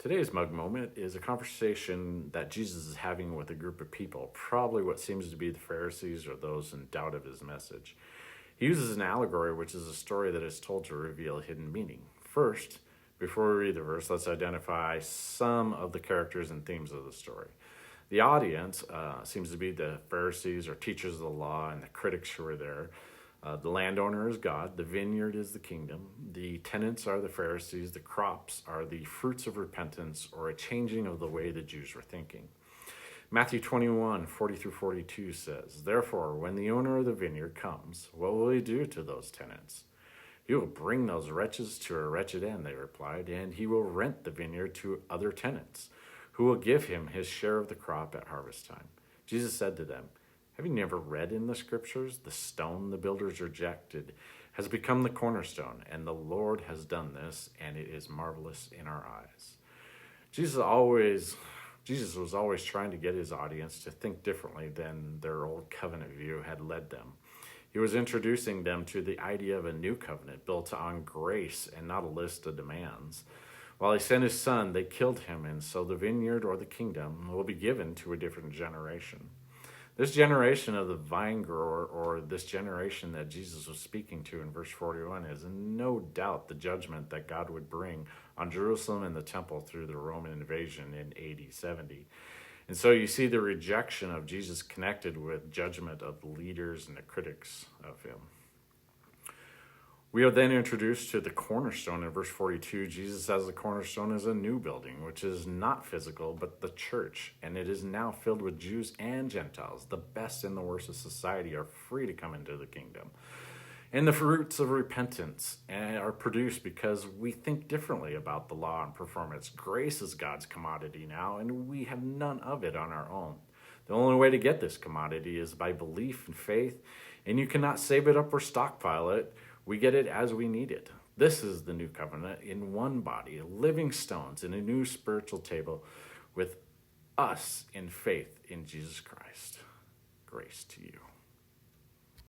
Today's mug moment is a conversation that Jesus is having with a group of people, probably what seems to be the Pharisees or those in doubt of his message. He uses an allegory, which is a story that is told to reveal hidden meaning. First, before we read the verse, let's identify some of the characters and themes of the story. The audience seems to be the Pharisees or teachers of the law and the critics who are there. The landowner is God, the vineyard is the kingdom, the tenants are the Pharisees, the crops are the fruits of repentance or a changing of the way the Jews were thinking. Matthew 21:40-42 says, "Therefore, when the owner of the vineyard comes, what will he do to those tenants?" "He will bring those wretches to a wretched end," they replied, "and he will rent the vineyard to other tenants, who will give him his share of the crop at harvest time." Jesus said to them, "Have you never read in the scriptures, the stone the builders rejected has become the cornerstone, and the Lord has done this, and it is marvelous in our eyes." Jesus was always trying to get his audience to think differently than their old covenant view had led them. He was introducing them to the idea of a new covenant built on grace and not a list of demands. While he sent his son, they killed him, and so the vineyard or the kingdom will be given to a different generation. This generation of the vine grower, or this generation that Jesus was speaking to in verse 41, is no doubt the judgment that God would bring on Jerusalem and the temple through the Roman invasion in AD 70. And so you see the rejection of Jesus connected with judgment of the leaders and the critics of him. We are then introduced to the cornerstone in verse 42. Jesus says the cornerstone is a new building, which is not physical, but the church. And it is now filled with Jews and Gentiles. The best and the worst of society are free to come into the kingdom. And the fruits of repentance are produced because we think differently about the law and performance. Grace is God's commodity now, and we have none of it on our own. The only way to get this commodity is by belief and faith, and you cannot save it up or stockpile it. We get it as we need it. This is the new covenant in one body, living stones in a new spiritual table with us in faith in Jesus Christ. Grace to you.